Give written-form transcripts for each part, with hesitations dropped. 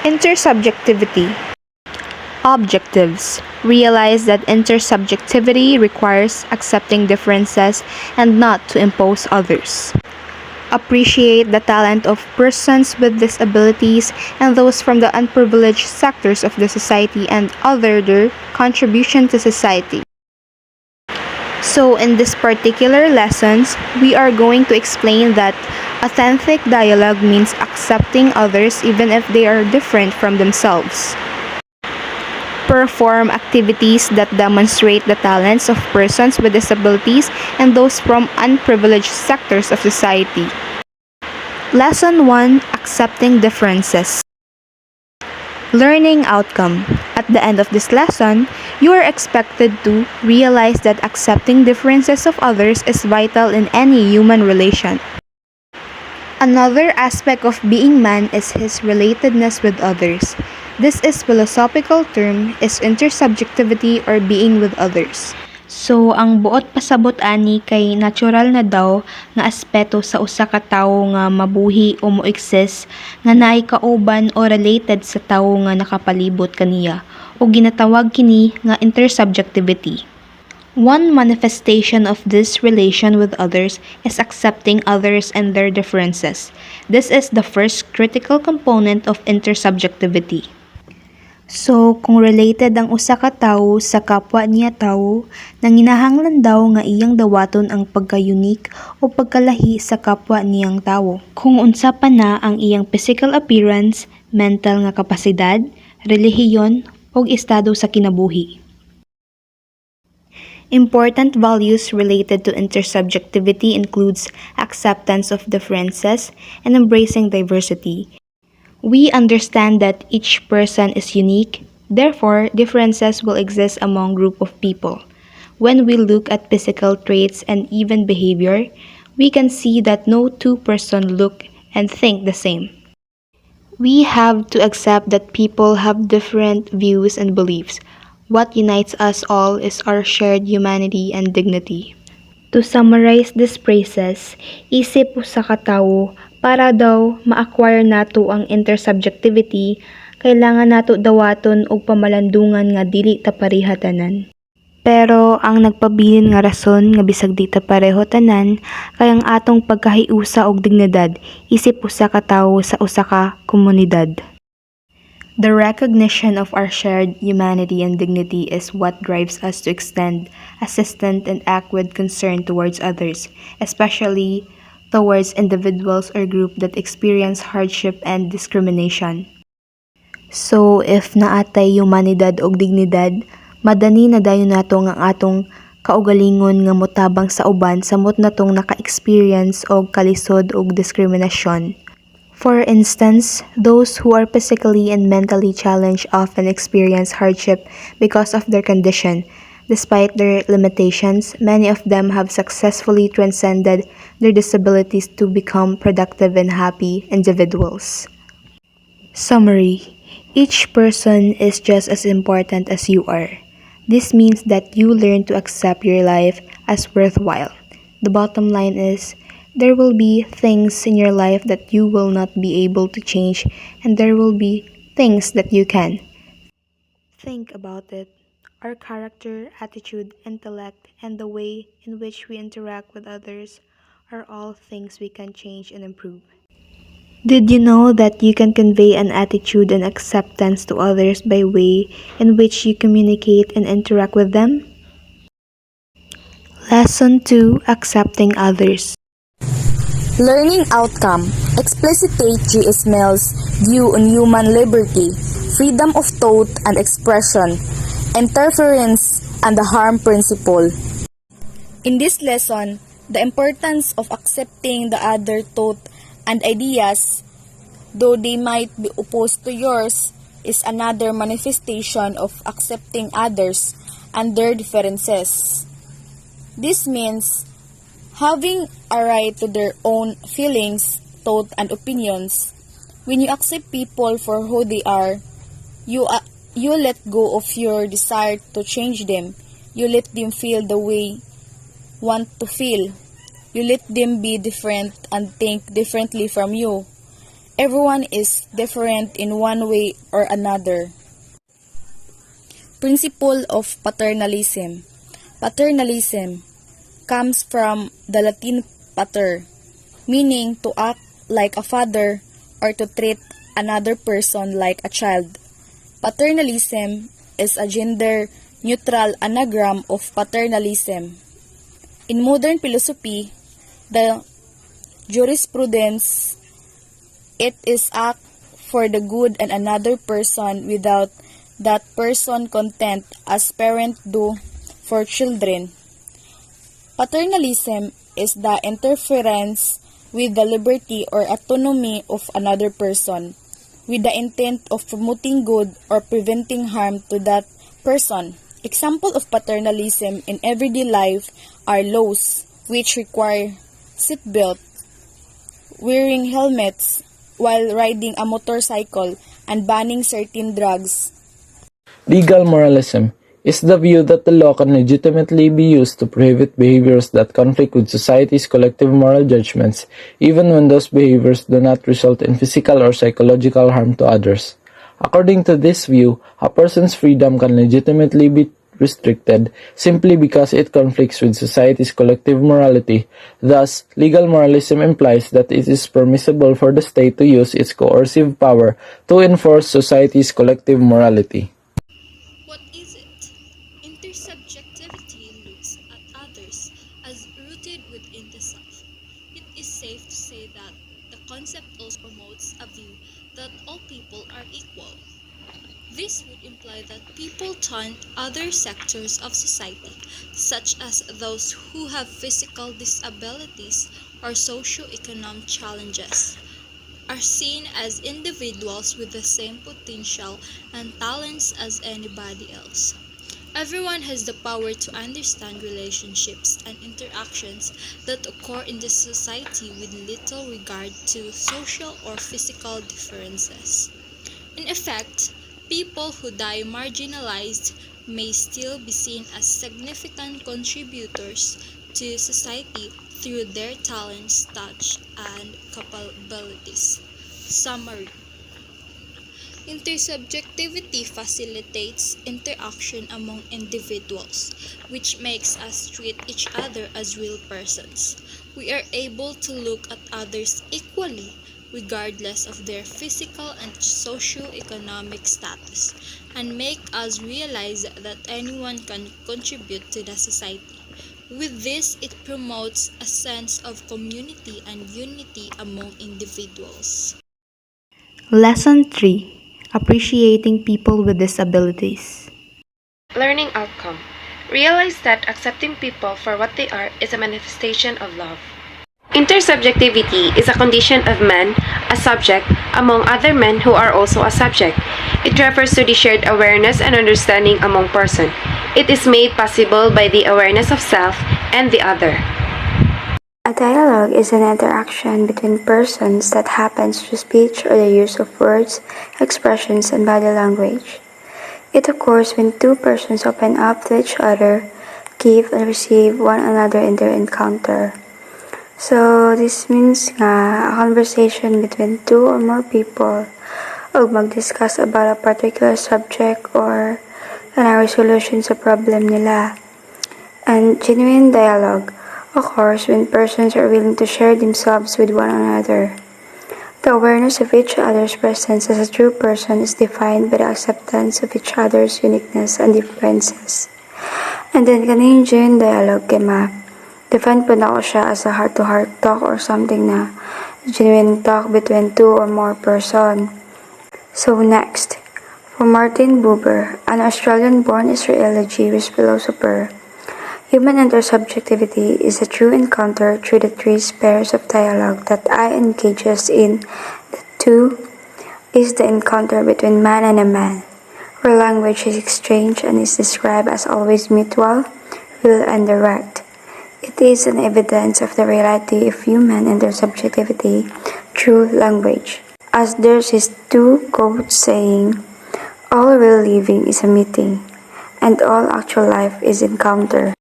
Intersubjectivity. Objectives. Realize that intersubjectivity requires accepting differences and not to impose others. Appreciate the talent of persons with disabilities and those from the unprivileged sectors of the society and other their contribution to society. So in this particular lessons, we are going to explain that authentic dialogue means accepting others even if they are different from themselves. Perform activities that demonstrate the talents of persons with disabilities and those from unprivileged sectors of society. Lesson 1. Accepting differences. Learning outcome. At the end of this lesson, you are expected to realize that accepting differences of others is vital in any human relation. Another aspect of being man is his relatedness with others. This is philosophical term is intersubjectivity or being with others. So, ang buot pasabot ani kay natural na daw nga aspeto sa usa ka tawo nga mabuhi o mo-exist nga naay kauban o related sa tawo nga nakapalibot kaniya o ginatawag kini nga intersubjectivity. One manifestation of this relation with others is accepting others and their differences. This is the first critical component of intersubjectivity. So, kung related ang usa ka tawo sa kapwa niya tawo, nanginahanglan daw nga iyang dawaton ang pagka-unique o pagkalahi sa kapwa niyang tawo. Kung unsa pa na ang iyang physical appearance, mental nga kapasidad, relihiyon o estado sa kinabuhi. Important values related to intersubjectivity includes acceptance of differences and embracing diversity. We understand that each person is unique, therefore differences will exist among group of people. When we look at physical traits and even behavior, we can see that no two persons look and think the same. We have to accept that people have different views and beliefs. What unites us all is our shared humanity and dignity. To summarize these phrases, isip sa katawo, para daw ma-acquire nato ang intersubjectivity, kailangan nato dawaton og pamalandungan nga dili ta pareha tanan. Pero ang nagpabilin nga rason nga bisag di ta pareho tanan kay ang atong pagkahiusa og dignidad isip usa ka tawo sa usa ka komunidad. The recognition of our shared humanity and dignity is what drives us to extend assistance and act with concern towards others, especially towards individuals or group that experience hardship and discrimination. So, if naatay humanidad o dignidad, madani na dayon nato ang atong kaugalingon nga motabang sa uban samot natong naka-experience og kalisod og diskriminasyon. For instance, those who are physically and mentally challenged often experience hardship because of their condition. Despite their limitations, many of them have successfully transcended their disabilities to become productive and happy individuals. Summary: each person is just as important as you are. This means that you learn to accept your life as worthwhile. The bottom line is, there will be things in your life that you will not be able to change, and there will be things that you can. Think about it. Our character, attitude, intellect, and the way in which we interact with others are all things we can change and improve. Did you know that you can convey an attitude and acceptance to others by way in which you communicate and interact with them? Lesson 2. Accepting others. Learning outcome. Explicitate GSML's view on human liberty, freedom of thought and expression, interference, and the harm principle. In this lesson, the importance of accepting the other thought and ideas, though they might be opposed to yours, is another manifestation of accepting others and their differences. This means having a right to their own feelings, thoughts, and opinions. When you accept people for who they are, you let go of your desire to change them. You let them feel the way want to feel. You let them be different and think differently from you. Everyone is different in one way or another. Principle of paternalism. Paternalism comes from the Latin pater, meaning to act like a father or to treat another person like a child. Paternalism is a gender-neutral anagram of paternalism. In modern philosophy, the jurisprudence, it is act for the good and another person without that person content as parents do for children. Paternalism is the interference with the liberty or autonomy of another person, with the intent of promoting good or preventing harm to that person. Example of paternalism in everyday life are laws which require seatbelt, wearing helmets while riding a motorcycle, and banning certain drugs. Legal moralism is the view that the law can legitimately be used to prohibit behaviors that conflict with society's collective moral judgments, even when those behaviors do not result in physical or psychological harm to others. According to this view, a person's freedom can legitimately be restricted simply because it conflicts with society's collective morality. Thus, legal moralism implies that it is permissible for the state to use its coercive power to enforce society's collective morality. What is it? Intersubjectivity looks at others as rooted within the self. It is safe to say that the concept also promotes a view that all people are equal. This would imply that people taunt other sectors of society, such as those who have physical disabilities or socio-economic challenges, are seen as individuals with the same potential and talents as anybody else. Everyone has the power to understand relationships and interactions that occur in the society with little regard to social or physical differences. In effect, people who die marginalized may still be seen as significant contributors to society through their talents, touch, and capabilities. Summary: intersubjectivity facilitates interaction among individuals, which makes us treat each other as real persons. We are able to look at others equally, regardless of their physical and socio-economic status, and make us realize that anyone can contribute to the society. With this, it promotes a sense of community and unity among individuals. Lesson 3: Appreciating people with disabilities. Learning outcome. Realize that accepting people for what they are is a manifestation of love. Intersubjectivity is a condition of man, a subject, among other men who are also a subject. It refers to the shared awareness and understanding among persons. It is made possible by the awareness of self and the other. A dialogue is an interaction between persons that happens through speech or the use of words, expressions, and body language. It occurs when two persons open up to each other, give and receive one another in their encounter. So, this means nga, a conversation between two or more people o mag-discuss about a particular subject or a resolution sa problem nila. And genuine dialogue occurs when persons are willing to share themselves with one another. The awareness of each other's presence as a true person is defined by the acceptance of each other's uniqueness and differences. And then kaning genuine dialogue kay define po na ko siya as a heart-to-heart talk or something na genuine talk between two or more person. So next, for Martin Buber, an Australian-born Israeli Jewish philosopher, human intersubjectivity is a true encounter through the three spheres of dialogue that I engages in. The two is the encounter between man and a man, where language is exchanged and is described as always mutual, real, and direct. It is an evidence of the reality of human intersubjectivity through language. As there's this two quotes saying, all real living is a meeting, and all actual life is encounter.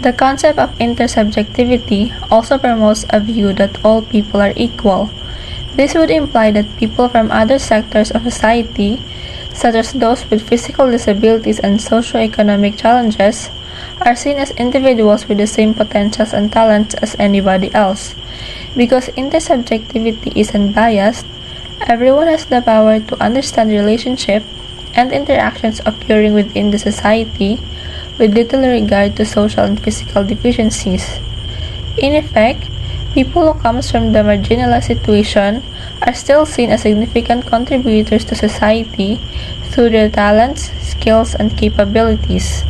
The concept of intersubjectivity also promotes a view that all people are equal. This would imply that people from other sectors of society, such as those with physical disabilities and socioeconomic challenges, are seen as individuals with the same potentials and talents as anybody else. Because intersubjectivity is unbiased, everyone has the power to understand relationships and interactions occurring within the society with little regard to social and physical deficiencies. In effect, people who come from the marginalized situation are still seen as significant contributors to society through their talents, skills, and capabilities.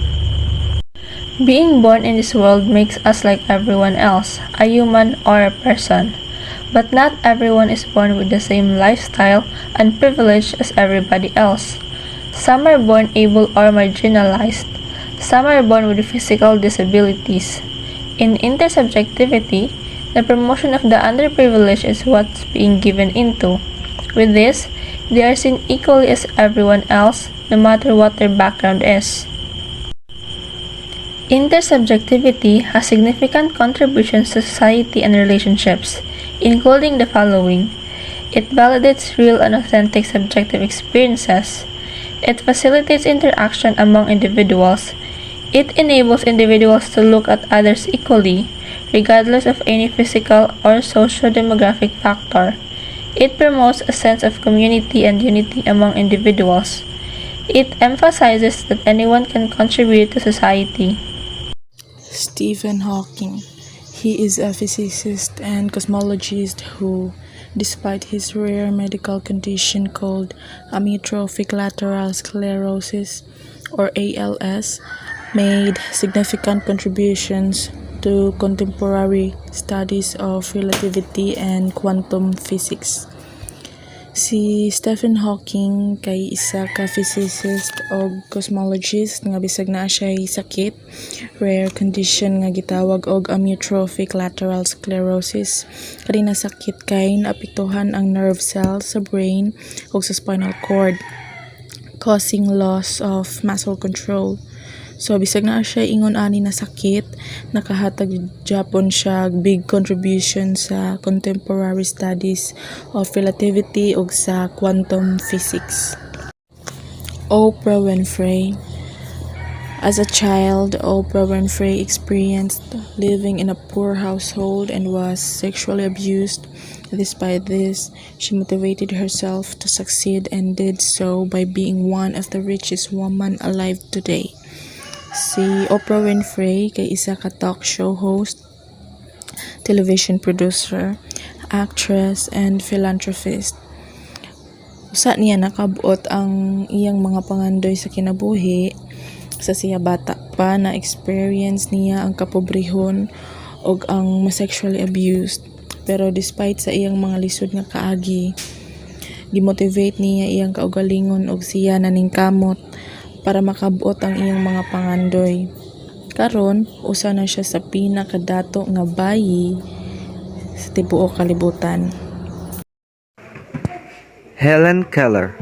Being born in this world makes us like everyone else, a human or a person. But not everyone is born with the same lifestyle and privilege as everybody else. Some are born able or marginalized. Some are born with physical disabilities. In intersubjectivity, the promotion of the underprivileged is what's being given into. With this, they are seen equally as everyone else, no matter what their background is. Intersubjectivity has significant contributions to society and relationships, including the following. It validates real and authentic subjective experiences. It facilitates interaction among individuals. It enables individuals to look at others equally, regardless of any physical or socio-demographic factor. It promotes a sense of community and unity among individuals. It emphasizes that anyone can contribute to society. Stephen Hawking. He is a physicist and cosmologist who, despite his rare medical condition called amyotrophic lateral sclerosis, or ALS, made significant contributions to contemporary studies of relativity and quantum physics. Si Stephen Hawking kay isa ka physicist o cosmologist nga bisag naa siya'y sakit, rare condition nga gitawag og amyotrophic lateral sclerosis. Kani na sakit kay naapektuhan ang nerve cells sa brain ug sa spinal cord, causing loss of muscle control. So bisag na siya ingon ani na sakit, nakahatag Japon siya big contribution sa contemporary studies of relativity ug sa quantum physics. Oprah Winfrey. As a child, Oprah Winfrey experienced living in a poor household and was sexually abused. Despite this, she motivated herself to succeed and did so by being one of the richest women alive today. Si Oprah Winfrey kay isa ka talk show host, television producer, actress, and philanthropist. Usa niya nakabuot ang iyang mga pangandoy sa kinabuhi sa siya bata pa na experience niya ang kapobrehon ug ang ma-sexually abused. Pero despite sa iyang mga lisod nga kaagi, gimotivate niya iyang kaugalingon ug siya naningkamot para makabuot ang iyang mga pangandoy. Karon, usa na siya sa pinakadato nga bayi sa tibuok kalibutan. Helen Keller.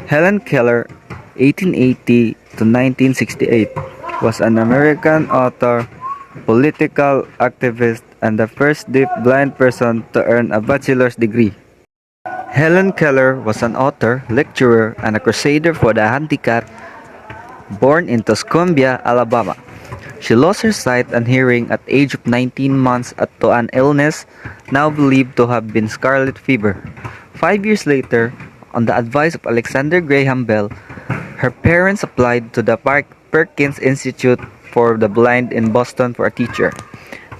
Helen Keller, 1880 to 1968, was an American author, political activist, and the first deaf-blind person to earn a bachelor's degree. Helen Keller was an author, lecturer, and a crusader for the handicapped, born in Tuscumbia, Alabama. She lost her sight and hearing at age of 19 months to an illness now believed to have been scarlet fever. 5 years later, on the advice of Alexander Graham Bell, her parents applied to the Perkins Institute for the Blind in Boston for a teacher,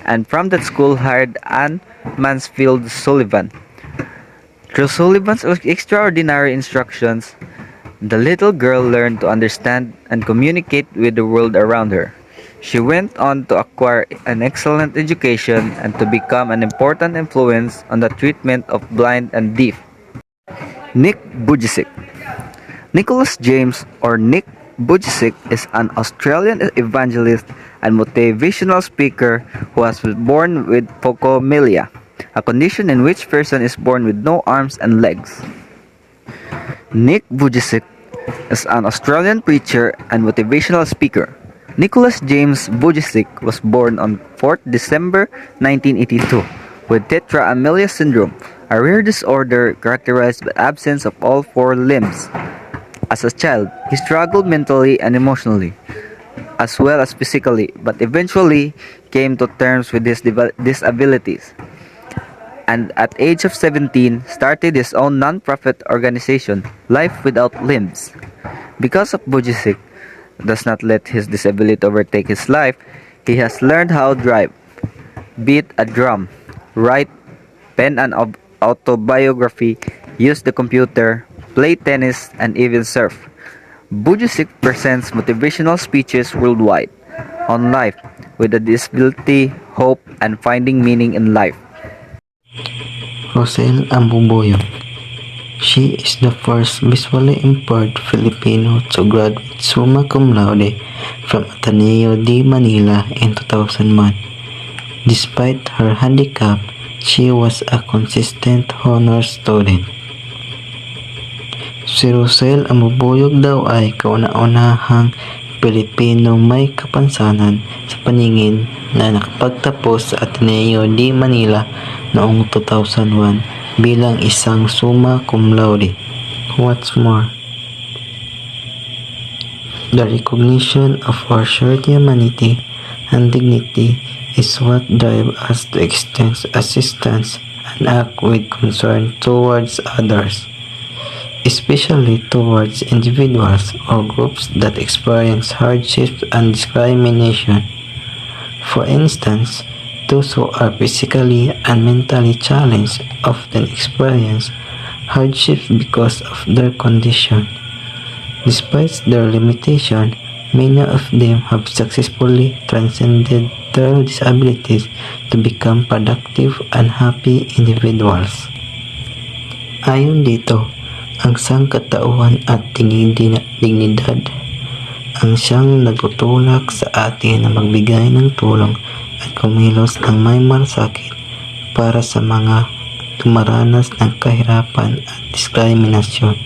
and from that school hired Anne Mansfield Sullivan. Through Sullivan's extraordinary instructions, the little girl learned to understand and communicate with the world around her. She went on to acquire an excellent education and to become an important influence on the treatment of blind and deaf. Nick Vujicic. Nicholas James, or Nick Vujicic, is an Australian evangelist and motivational speaker who was born with phocomelia, a condition in which person is born with no arms and legs. Nick Vujicic is an Australian preacher and motivational speaker. Nicholas James Vujicic was born on 4th December 1982 with tetra amelia syndrome, a rare disorder characterized by absence of all four limbs. As a child, he struggled mentally and emotionally, as well as physically, but eventually came to terms with his disabilities. And at age of 17, started his own non-profit organization, Life Without Limbs. Because of Bujisik does not let his disability overtake his life, he has learned how to drive, beat a drum, write, pen an autobiography, use the computer, play tennis, and even surf. Bujisik presents motivational speeches worldwide on life with a disability, hope, and finding meaning in life. Rosel Ambuboyong. She is the first visually impaired Filipino to graduate summa cum laude from Ateneo de Manila in 2001. Despite her handicap, she was a consistent honor student. Si Rosel Ambuboyong daw ay kauna-unahang Pilipino may kapansanan sa paningin na nakapagtapos sa Ateneo de Manila noong 2001 bilang isang summa cum laude. What's more, the recognition of our shared humanity and dignity is what drives us to extend assistance and act with concern towards others, especially towards individuals or groups that experience hardships and discrimination. For instance, those who are physically and mentally challenged often experience hardships because of their condition. Despite their limitation, many of them have successfully transcended their disabilities to become productive and happy individuals. Ayon dito, ang sangkatauhan at dignidad ang siyang nagtutulak sa atin na magbigay ng tulong at kumilos ng may malasakit para sa mga dumaranas ng kahirapan at diskriminasyon.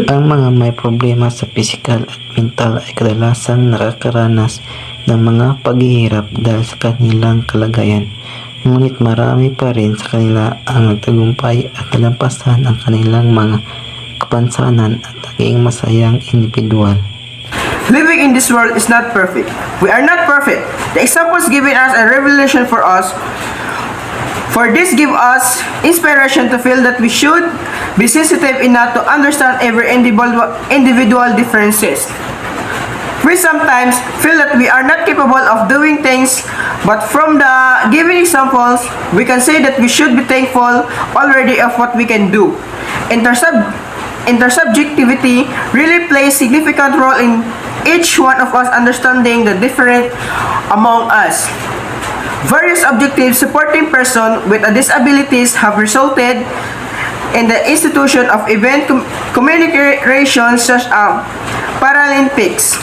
Ang mga may problema sa pisikal at mental ay kadalasang nakakaranas ng mga paghihirap dahil sa kanilang kalagayan, ngunit marami pa rin sa kanila ang nagtagumpay at nalampasan ang kanilang mga kapansanan at naging masayang individual. Living in this world is not perfect. We are not perfect. The examples given us a revelation for us. For this give us inspiration to feel that we should be sensitive enough to understand every individual differences. We sometimes feel that we are not capable of doing things, but from the given examples, we can say that we should be thankful already of what we can do. Intersubjectivity really plays significant role in each one of us understanding the different among us. Various objectives supporting persons with disabilities have resulted in the institution of event communications such as Paralympics,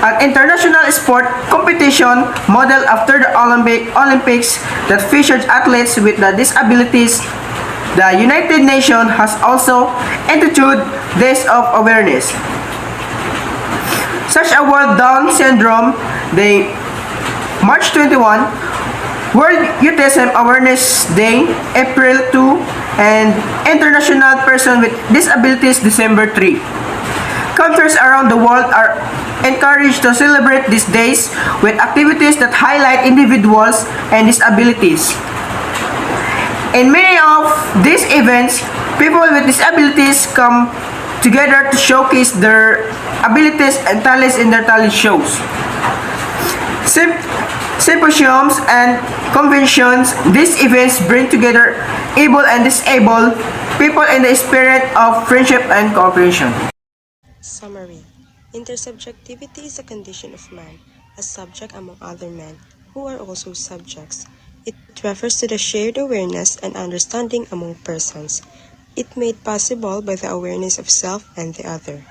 an international sport competition model after the Olympics that features athletes with disabilities. The United Nations has also instituted Days of Awareness, such as World Down Syndrome Day, March 21, World Autism Awareness Day, April 2, and International Person with Disabilities, December 3. Countries around the world are encouraged to celebrate these days with activities that highlight individuals and disabilities. In many of these events, people with disabilities come together to showcase their abilities and talents in their talent shows. Symposiums and conventions, these events bring together able and disabled people in the spirit of friendship and cooperation. Summary. Intersubjectivity is a condition of man, a subject among other men, who are also subjects. It refers to the shared awareness and understanding among persons. It made possible by the awareness of self and the other.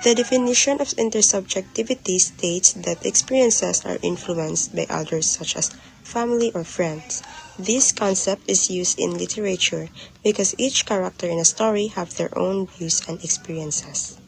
The definition of intersubjectivity states that experiences are influenced by others such as family or friends. This concept is used in literature because each character in a story have their own views and experiences.